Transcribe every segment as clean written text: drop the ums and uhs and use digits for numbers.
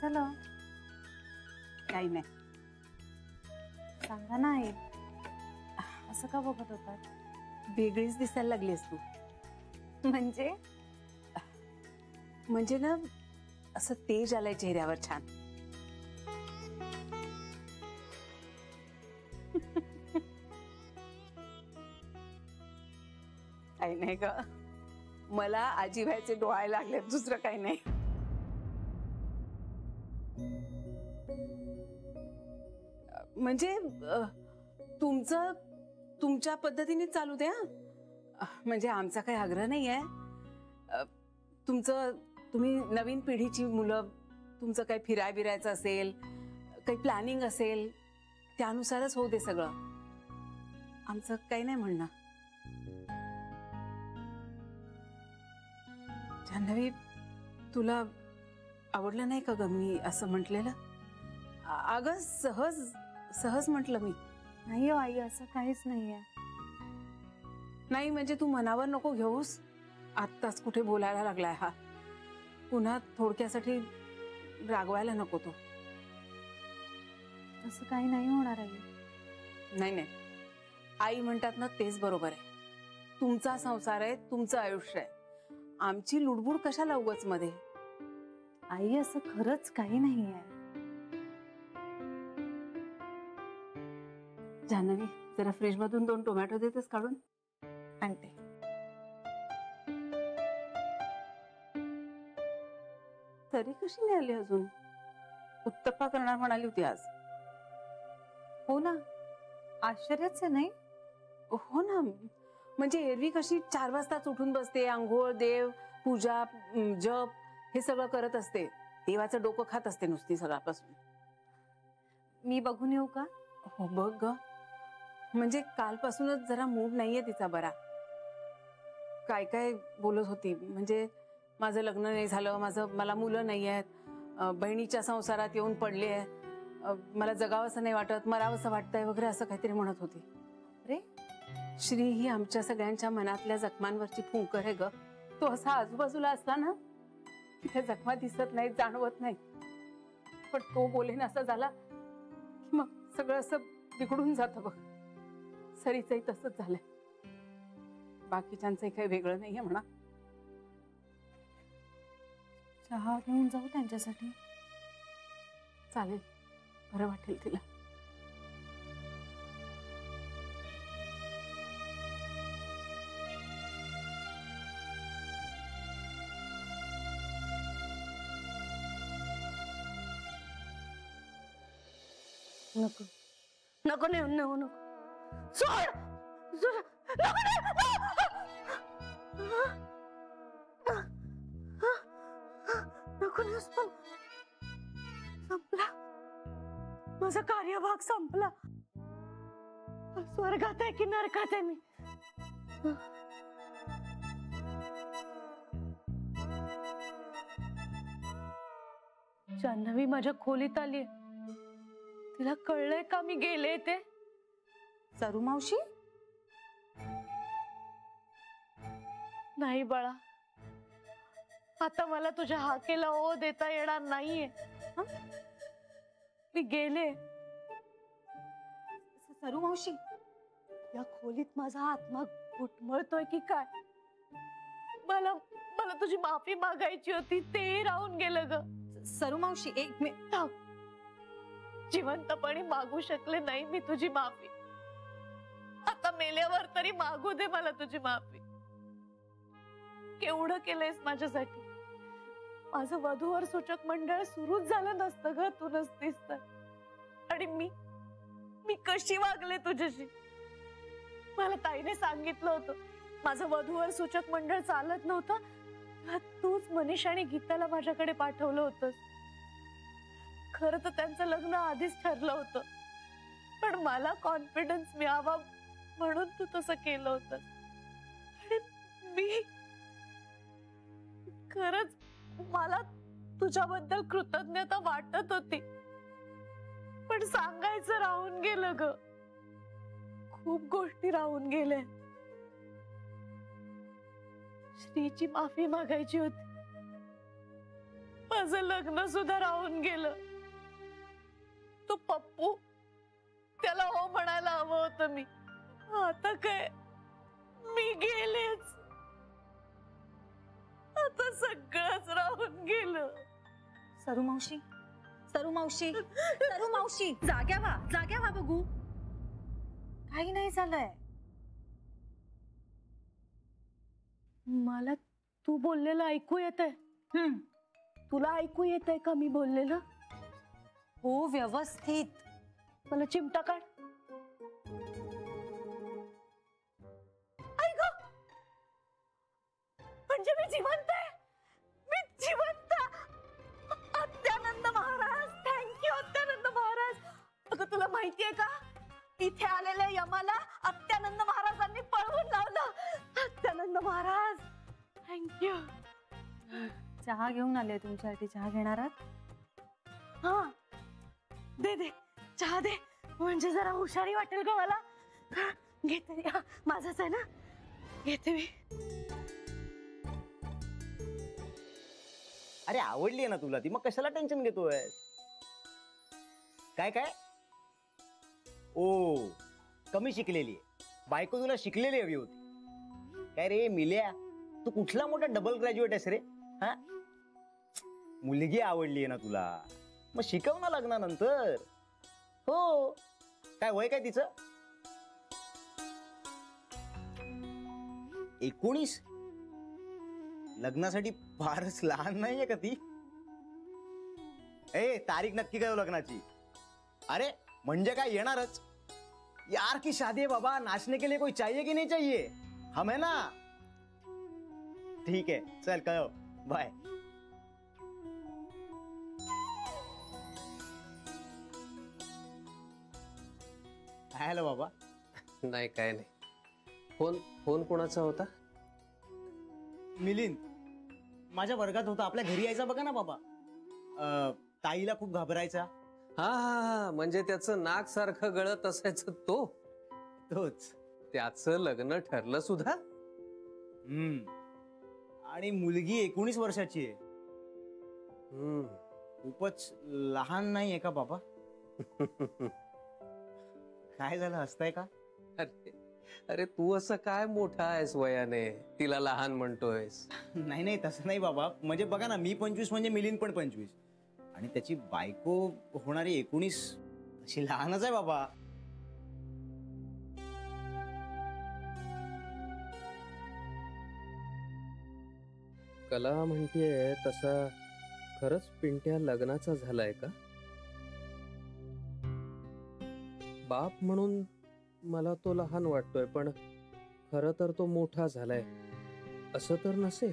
झालं? काही नाही. सांगा ना आई, असं का बघत होतात? वेगळीच दिसायला लागलीस तू. म्हणजे ना असं तेज आलंय चेहऱ्यावर छान. काही नाही ग, मला आजी व्हायचे डोळे लागले, दुसरं काही नाही. म्हणजे तुमचं तुमच्या पद्धतीने चालू द्या. म्हणजे आमचा काही आग्रह नाही आहे. तुम्ही नवीन पिढीची मुलं, तुमचं काही फिराय बिरायचं असेल, काही प्लॅनिंग असेल, त्यानुसारच होऊ दे सगळं. आमचं काही नाही म्हणणं. जान्हवी, तुला आवडलं नाही का ग मी असं म्हटलेलं? अगं सहज सहज म्हटलं मी. नाही हो आई, असं काहीच नाहीये. नाही म्हणजे तू मनावर नको घेऊस. आत्ताच कुठे बोलायला लागलाय हा. पुन्हा थोडक्यासाठी रागवायला नको तो. असं काही नाही होणार आई. नाही नाही, आई म्हणतात ना तेच बरोबर आहे. तुमचा संसार आहे, तुमचं आयुष्य आहे. आमची लुडबुड कशाला उगाच मध्ये? आई असं खरंच काही नाहीये. जान्हवी, जरा फ्रीज मधून 2 टोमॅटो देतेस काढून? आणते. तरी कशी नाही आली अजून? उत्तप्पा करणार म्हणाली होती आज. हो ना, आश्चर्यच आहे नाही? हो ना, म्हणजे एरवी कशी 4 वाजताच उठून बसते, अंघोळ, देव पूजा, जप हे सगळं करत असते. देवाचं डोकं खात असते नुसती सकाळपासून. मी बघून येऊ का? हो बघ ग, म्हणजे कालपासूनच जरा मूड नाहीये तिचा बरा. काय काय बोलत होती, म्हणजे माझं लग्न नाही झालं, मला मुलं नाही आहेत, बहिणीच्या संसारात येऊन पडले आहे, मला जगावंसं नाही वाटत, मरावंसं वाटतंय वगैरे असं काहीतरी म्हणत होती. रे, श्री ही आमच्या सगळ्यांच्या मनातल्या जखमांवरची फुंकर आहे ग. तो असा आजूबाजूला असला ना की त्या जखमा दिसत नाहीत, जाणवत नाही. पण तो बोलेन असं झाला की मग सगळं असं बिघडून जातं बघ. सरीचंही तसंच झालंय. बाकीच्यांचंही काही वेगळं नाहीये म्हणा. चहा घेऊन जाऊ त्यांच्यासाठी? चालेल, बरं वाटेल तिला. नको नको नको नको नको, सोड नको नको. संपला माझा कार्यभाग, संपला. स्वर्गात आहे की नरकात आहे मी? जान्हवी माझ्या खोलीत आली. तिला कळलंय का मी गेले ते? सरू मावशी? नाही बाळा, आता मला तुझ्या हाकेला ओ देता येणार नाहीये. मी गेले. सरू मावशी, या खोलीत माझा आत्मा घुटमळतोय की काय? मला मला तुझी माफी मागायची होती, ते राहून गेलं ग. सरू मावशी, एक मिनिट थांब. जिवंतपणी मागू शकले नाही मी तुझी माफी. आता मेल्यावर तरी मागू दे मला तुझी माफी. केवढं केलंयस माझ्यासाठी. माझं वधूवर सूचक मंडळ सुरूच झालं नसतं ग तू नसतीस तर. आणि मी कशी वागले तुझ्याशी? मला ताईने सांगितलं होतं माझं वधूवर सूचक मंडळ चालत नव्हतं, तूच मनीष आणि गीताला माझ्याकडे पाठवलं होतंस. खरं तर त्यांचं लग्न आधीच ठरलं होतं, पण मला कॉन्फिडन्स मिळावा म्हणून तू तसं केलं होतंस. आणि मी खरंच, मला तुझ्याबद्दल कृतज्ञता वाटत होती, पण सांगायचं राहून गेलं ग. खूप गोष्टी राहून गेल्या. श्रीची माफी मागायची होती, माझं लग्न सुद्धा राहून गेलं. तो पप्पू, त्याला हो म्हणायला हवं होतं मी. आता काय, मी गेलेच. आता सगळंच राहून गेलं. सरू मावशी, सरू मावशी, सरू मावशी, जाग्या व्हा बघू. काही नाही झालंय. मला तू बोललेलं ऐकू येतंय. तुला ऐकू येतंय का मी बोललेलं? हो, व्यवस्थित. मला चिमटा काढ. ऐक, म्हणजे मी जिवंत आहे. मी जिवंत. अत्यानंद महाराज, थँक्यू अत्यानंद महाराज. अगं तुला माहितीये का, इथे आलेल्या यमाला अत्यानंद महाराजांनी पळवून लावलं. अत्यानंद महाराज, थँक्यू. चहा घेऊन आले तुमच्यासाठी. चहा घेणार आहात? हा, दे दे चहा दे, म्हणजे जरा हुशारी वाटेल का मला. घेते. माझाच आहे ना, घेते मी. अरे आवडली आहे ना तुला ती, मग कशाला टेन्शन घेतोय? काय काय? ओ, कमी शिकलेली आहे बायको, तुला शिकलेली हवी होती. काय रे मिल्या, तू कुठला मोठा डबल ग्रॅज्युएट आहेस रे? हा, मुलगी आवडली आहे ना तुला, मग शिकव ना लग्नानंतर. हो, काय वय काय तिचं? 19? लग्नासाठी फारच लहान नाहीये का ती? ए, तारीख नक्की काय लग्नाची? अरे म्हणजे काय, येणारच यार की शादी है बाबा, नाचने के लिए कोई चाहिए कि नहीं चाहिए? हम है ना. ठीक है, चल कहो, बाय. हॅलो बाबा. नाही काय नाही. फोन फोन कोणाचा होता? मिलिंद माझ्या वर्गात होता, आपल्या घरी यायचा बघा ना बाबा. ताईला खूप घाबरायचा. हा हा हा, म्हणजे त्याचं नाक सारखं गळत असायचं तो? तोच. त्याचं लग्न ठरलं सुद्धा? आणि मुलगी 19 वर्षाची आहे. खूपच लहान नाही आहे का बाबा? काय झालं, हसताय का? अरे अरे, तू असं काय मोठा आहेस वयाने, तिला लहान म्हणतोयस? नाही नाही, तसं नाही बाबा. म्हणजे बघा ना, मी 25 म्हणजे मिलिंद पण 25, आणि त्याची बायको होणारी 19, अशी लहानच आहे बाबा. कला म्हणतीये तसा खरंच पिंट्या लग्नाचा झालाय का? बाप म्हणून मला तो लहान वाटतोय, पण खरं तर तो मोठा झालाय असं तर नसेल?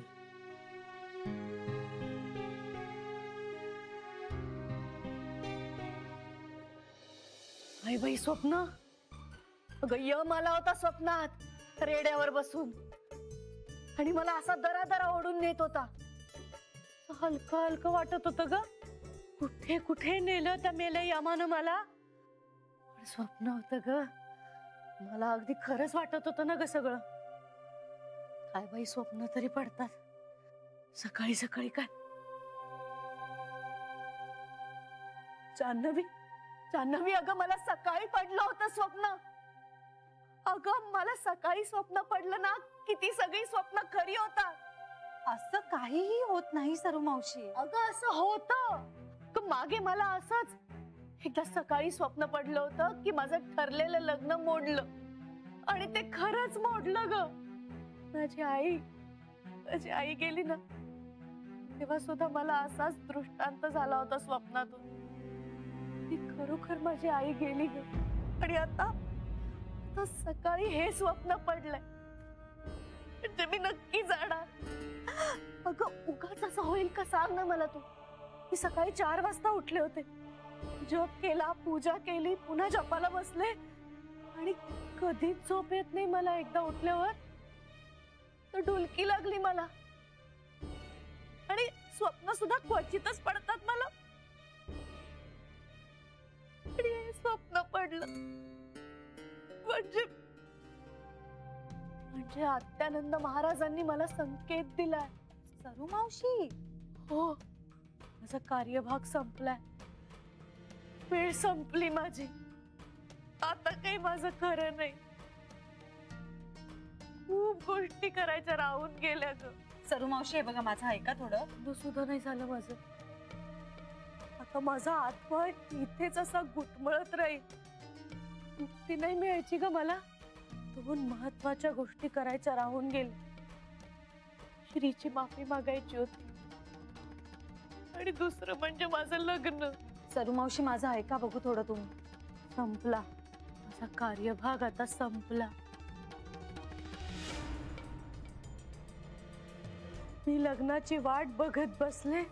आई बाई, स्वप्न. अगं यम आला होता स्वप्नात रेड्यावर बसून, आणि मला असा दरा ओढून नेत होता. हलकं हलकं वाटत होतं ग. कुठे कुठे नेलं त्या मेल्या यमानं मला. पण स्वप्न होतं ग. मला अगदी खरंच वाटत होतं ना ग सगळं. काय बाई, स्वप्न तरी पडतात. सकाळी सकाळी काय जान्हवी, जान्हवी, अगं मला सकाळी पडलं होतं स्वप्न. अगं मला सकाळी स्वप्न पडलं ना, की ती सगळी स्वप्न खरी होतात. असं काहीही होत नाही सरू मावशी. अगं असं होतं. मागे मला असंच एकदा सकाळी स्वप्न पडलं होतं की माझं ठरलेलं लग्न मोडलं, आणि ते खरंच मोडलं ग. माझी आई गेली ना, तेव्हा सुद्धा मला असाच दृष्टांत झाला होता स्वप्नातून. ती खरोखर माझी आई गेली ग. आणि आता सकाळी हे स्वप्न पडलंय, म्हणजे मी नक्की जाणार. अगं उगाच असं होईल का, सांग ना मला तू. मी सकाळी 4 वाजता उठले होते, जप केला, पूजा केली, पुन्हा जपाला बसले, आणि कधीच झोप येत नाही मला. एकदा उठल्यावर तर डुलकी लागली मला, आणि स्वप्न सुद्धा क्वचितच पडतात मला. आणि हे स्वप्न पडलं म्हणजे अत्यानंद महाराजांनी मला संकेत दिलाय. सरू मावशी, हो, माझा कार्यभाग संपलाय, वेळ संपली माझी. आता काही माझं खरं नाही. खूप गोष्टी करायच्या राहून गेल्या ग. सरू मावशी, हे बघा माझं ऐका थोडं. सुद्धा नाही झालं माझं. आता माझा आत्मा इथेच असा गुटमळत राहील. मुक्ती नाही मिळायची ग मला. 2 महत्वाच्या गोष्टी करायच्या राहून गेल्या. श्रीची माफी मागायची होती आणि दुसरं म्हणजे माझं लग्न. सरू मावशी, माझं ऐका बघू थोडं तुम्ही. संपला माझा कार्यभाग, आता संपला. मी लग्नाची वाट बघत बसले,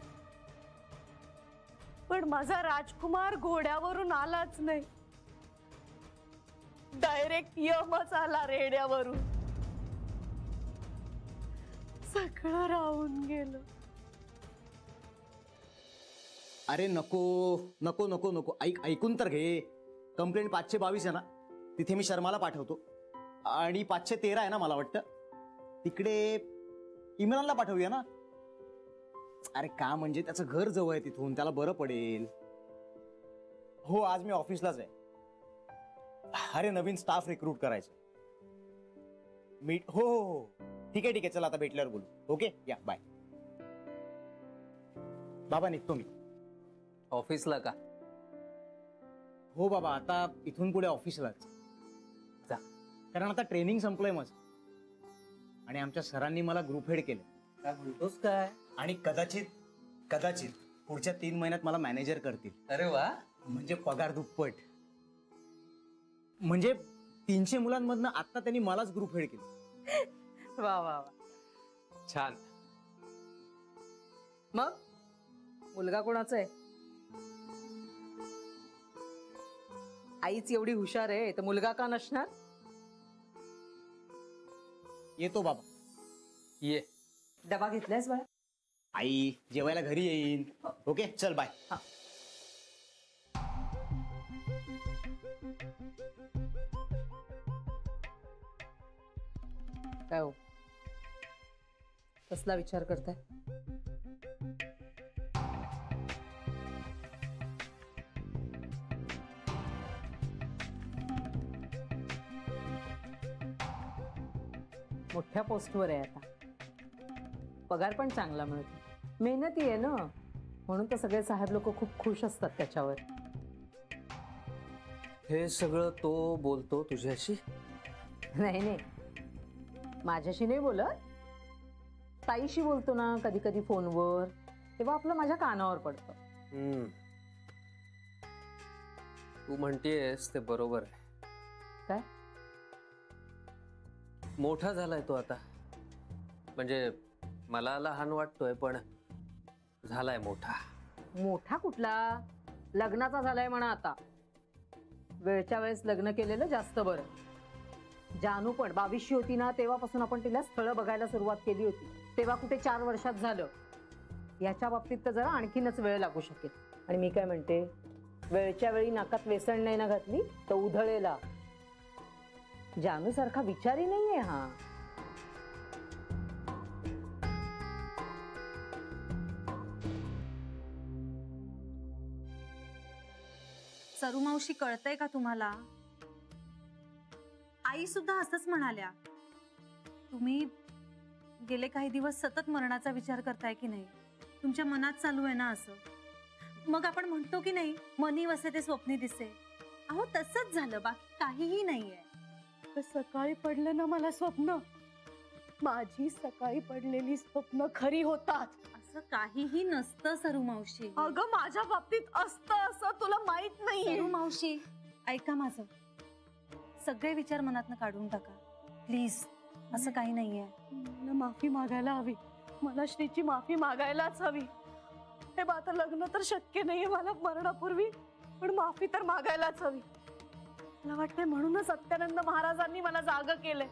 पण माझा राजकुमार घोड्यावरून आलाच नाही. डायरेक्ट यमच आला रेड्यावरून. सगळं राहून गेलं. अरे नको नको नको नको, ऐकून तर घे. कंप्लेंट 522 आहे ना, तिथे मी शर्माला पाठवतो. आणि 513 आहे ना मला वाटतं, तिकडे इम्रानला पाठवूया ना. अरे का म्हणजे त्याचं घर जवळ आहे तिथून, त्याला बरं पडेल. हो, आज मी ऑफिसलाच आहे. अरे नवीन स्टाफ रिक्रूट करायचं. हो हो हो, ठीक आहे चला, आता भेटल्यावर बोलू. ओके, या बाय. बाबा निघतो मी. ऑफिसला का? हो बाबा, आता इथून पुढे ऑफिसलाच जा, कारण आता ट्रेनिंग संपलंय माझं आणि आमच्या सरांनी मला ग्रुप हेड केलं. काय म्हणतोस काय? आणि कदाचित पुढच्या 3 महिन्यात मला मॅनेजर करतील. अरे वा, म्हणजे पगार दुप्पट. म्हणजे 300 मुलांमधनं आता त्यांनी मलाच ग्रुप हेड केलं. वा वा वा, छान. मग मुलगा कोणाचा आहे? आईच एवढी हुशार आहे तर मुलगा का नसणार? येतो बाबा. ये. डबा घेतलायस बाळा? आई जेवायला घरी येईन. ओके चल बाय. काय हो, कसला विचार करताय? मोठ्या पोस्टवर आहे आता, पगार पण चांगला मिळतो. मेहनती आहे ना, म्हणून तर सगळे साहेब लोक खूप खुश असतात त्याच्यावर. हे सगळं तो बोलतो तुझ्याशी? नाही नाही, माझ्याशी नाही बोलत, ताईशी बोलतो ना कधी कधी फोनवर, तेव्हा आपलं माझ्या कानावर पडतं. तू म्हणतेस ते बरोबर आहे. काय? मोठा झालाय तो आता. म्हणजे मला लहान वाटतोय, पण झालाय मोठा. मोठा कुठला, लग्नाचा झालाय म्हणा आता. वेळच्या वेळेस लग्न केलेलं जास्त बरं. जानू पण 22शी होती ना, तेव्हापासून आपण तिला स्थळं बघायला सुरुवात केली होती. तेव्हा कुठे 4 वर्षात झालं. याच्या बाबतीत तर जरा आणखीनच वेळ लागू शकेल. आणि मी काय म्हणते, वेळच्या वेळी नाकात वेसण नाही ना घातली तर उधळेला. जानू सारखा विचारी नाहीये हा. सरू मावशी, कळतंय का तुम्हाला? आई सुद्धा असंच म्हणाल्या. तुम्ही गेले काही दिवस सतत मरणाचा विचार करताय की नाही? तुमच्या मनात चालू आहे ना असं? मग आपण म्हणतो की नाही, मनी वसे ते स्वप्नी दिसे. अहो तसंच झालं, बाकी काहीही नाहीये. सकाळी पडलं ना मला स्वप्न, माझी सकाळी पडलेली स्वप्न खरी होतात. असं काहीही नसतं सरू मावशी. अगं माझ्या बाबतीत असतं असं तुला माहित नाही. सरू मावशी, ऐका माझं. सगळे विचार मनातनं काढून टाका प्लीज. असं काही नाहीये. मला माफी मागायला हवी, मला श्रीची माफी मागायलाच हवी. हे बा, आता लग्न तर शक्य नाहीये मला मरणापूर्वी, पण माफी तर मागायलाच हवी. मला वाटतंय म्हणूनच सत्यानंद महाराजांनी मला जागं केलंय.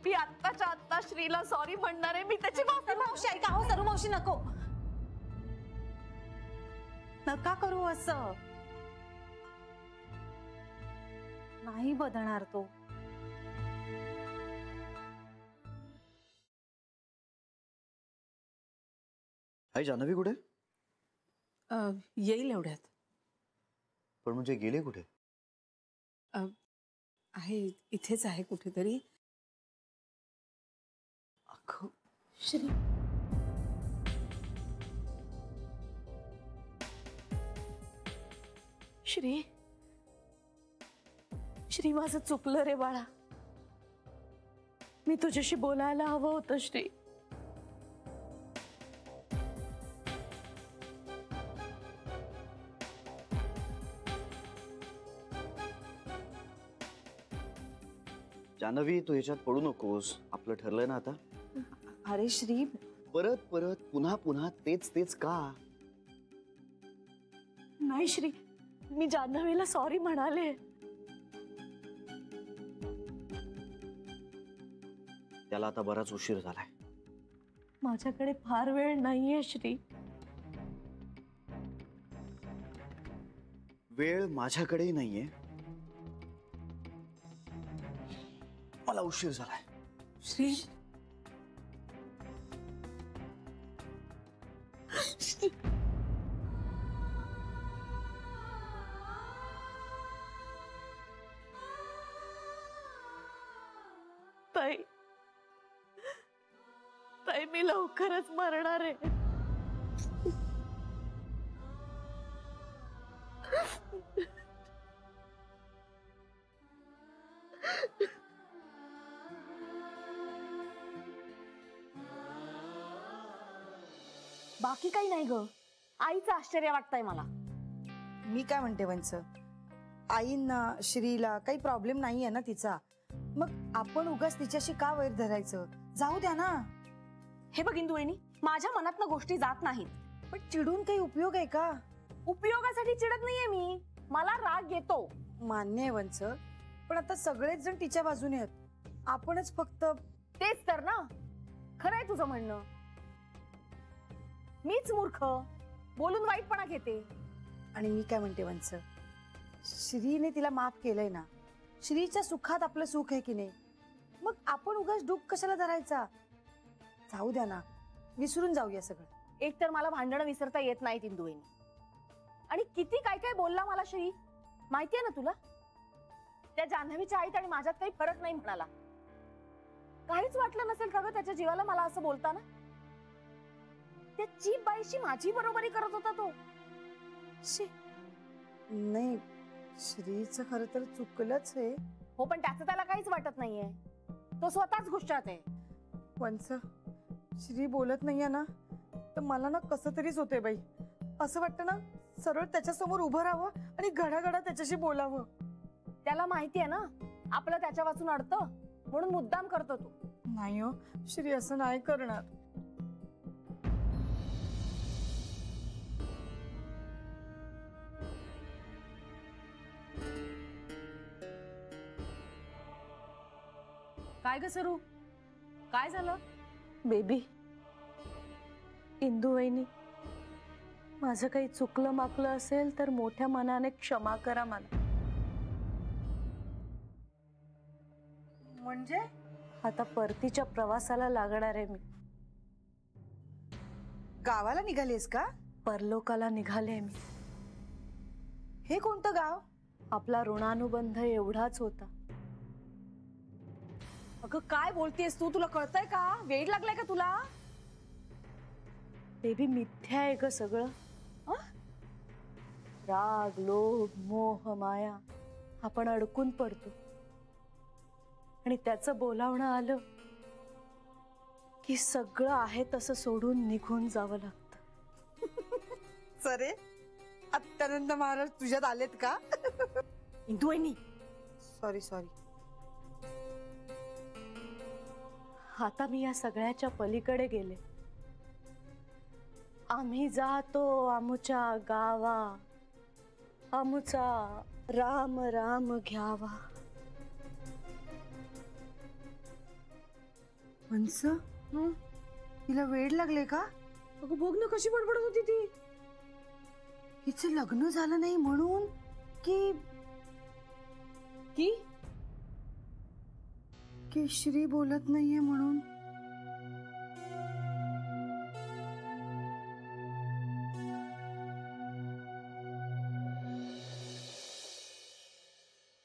मी आत्ताच्या आत्ता श्रीला सॉरी म्हणणार आहे. मी त्याची माफी. मावशी ऐका. हो सरू मावशी, नको नका करू असं. नाही बदलणार तो. आई जान्हवी कुठे? येईल एवढ्यात. पण म्हणजे गेले कुठे? आहे इथेच आहे कुठेतरी. अगं श्री, श्री, श्री, माझं चुकलं रे बाळा. मी तुझ्याशी बोलायला हवं होतं श्री. जानवी, तू ह्याच्यात पडू नकोस. आपलं ठरलंय ना आता. अरे श्री, परत परत पुन्हा पुन्हा तेच तेच का? नाही श्री, मी जान्हवीला सॉरी म्हणाले. त्याला आता बराच उशीर झालाय. माझ्याकडे फार वेळ नाहीये श्री. वेळ माझ्याकडेही नाहीये. मला उशीर झालाय. श्री, ताई, ताई, मी लवकरच मरणार आहे. बाकी काही नाही ग. आईचं आश्चर्य वाटतंय मला. मी काय म्हणते वंच, आईंना श्रीला काही प्रॉब्लेम नाहीये ना तिचा, मग आपण उगाच तिच्याशी का वैर धरायचं? जाऊ द्या ना. हे बघ इंदू वहिनी, माझ्या मनातनं गोष्टी जात नाहीत. पण चिडून काही उपयोग आहे का? उपयोगासाठी चिडत नाहीये मी. मला राग येतो. मान्य आहे वंच, पण आता सगळेच जण तिच्या बाजूने आहेत, आपणच फक्त. तेच तर ना. खरंय तुझं म्हणणं. मीच मूर्ख, बोलून वाईटपणा घेते. आणि मी काय म्हणते वंच, श्रीने तिला माफ केलंय ना. श्रीच्या सुखात आपलं सुख आहे की नाही, मग आपण उगाच दुःख कशाला धरायचा? जाऊ द्या ना, विसरून जाऊया सगळं. एक तर मला भांडणं विसरता येत नाहीत इंदू वहिनी. आणि किती काय काय बोलला मला श्री, माहितीये ना तुला. त्या जान्हवीच्या आईत आणि माझ्यात काही फरक नाही म्हणाला. काहीच वाटलं नसेल का ग त्याच्या जीवाला मला असं बोलताना? त्या चीप बाईशी माझी बरोबरी करत होता तो. शी. नाही, श्रीचं खरं तर चुकलंच आहे. हो, पण त्याचं त्याला काहीच वाटत नाहीये. तो स्वतःच गुष्ट्यात आहे. वंच, श्री बोलत नाहीये ना, तर मला ना कसं तरीच होते बाई. असं वाटतं ना, सरळ त्याच्यासमोर उभं राहावं आणि घडाघडा त्याच्याशी बोलावं. त्याला माहितीये ना आपलं त्याच्या वाचून अडतं, म्हणून मुद्दाम करतो तो. नाही हो, श्री असं नाही करणार. काय ग सरू, काय झालं? बेबी, इंदू वहिनी, माझं काही चुकलं माकलं असेल तर मोठ्या मनाने क्षमा करा मला. म्हणजे आता परतीच्या प्रवासाला लागणार आहे मी. गावाला निघालीस का? परलोकाला निघाले मी. हे कोणतं गाव? आपला ऋणानुबंध एवढाच होता. अगं काय बोलतेस तू? तुला कळतंय का? वेळ लागलाय का तुला? बेबी, मिथ्या आहे ग सगळं. राग, लोभ, मोह, माया आपण अडकून पडतो आणि त्याचं बोलावणं आलं की सगळं आहे तसं सोडून निघून जावं लागतं. सरे, अत्यानंद महाराज तुझ्यात आलेत का? इंदू वहिनी, सॉरी सॉरी. आता मी या सगळ्याच्या पलीकडे गेले. आम्ही जातो आमुच्या गावा, आमुचा राम राम घ्यावा. हंस, तिला वेड लागले का? अगं बघ ना कशी बडबडत होती ती. हिचं लग्न झालं नाही म्हणून की की की श्री बोलत नाहीये म्हणून?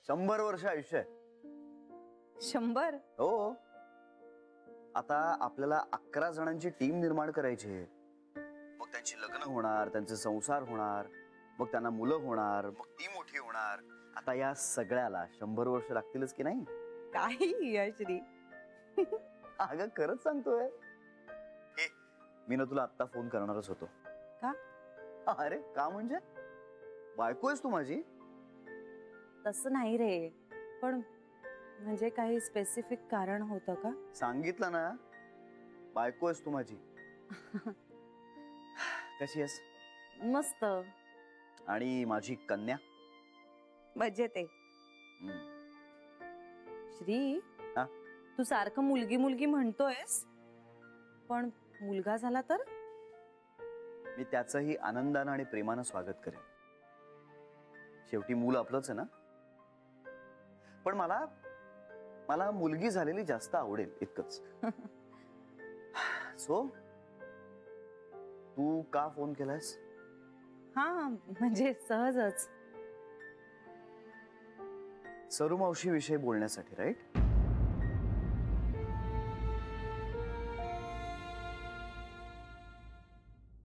100 वर्ष आयुष्य आहे. 100? हो. आता आपल्याला 11 जणांची टीम निर्माण करायची आहे. मग त्यांची लग्न होणार, त्यांचे संसार होणार, मग त्यांना मुलं होणार, मग ती मोठी होणार. आता या सगळ्याला 100 वर्ष लागतीलच की नाही? काही यश्री. अगं खरंच सांगतोय. ए, मी ना तुला आत्ता फोन करणारच होतो. का? अरे का म्हणजे? बायको आहेस तू माझी. तसं नाही रे, पण म्हणजे काही स्पेसिफिक कारण होतं का? सांगितलं ना, बायको आहेस तू माझी. कशी आहेस? मस्त. आणि माझी कन्या? मजेत आहे. श्री, हा? तू सारखं मुलगी मुलगी म्हणतोयस, पण मुलगा झाला तर? मी त्याचंही आनंदानं आणि प्रेमानं स्वागत करेन. शेवटी मूल आपलंच आहे ना. पण मला मुलगी झालेली जास्त आवडेल, इतकंच. सो तू का फोन केलायस? हा, म्हणजे सहजच. सरू मावशी विषयी बोलण्यासाठी, राईट?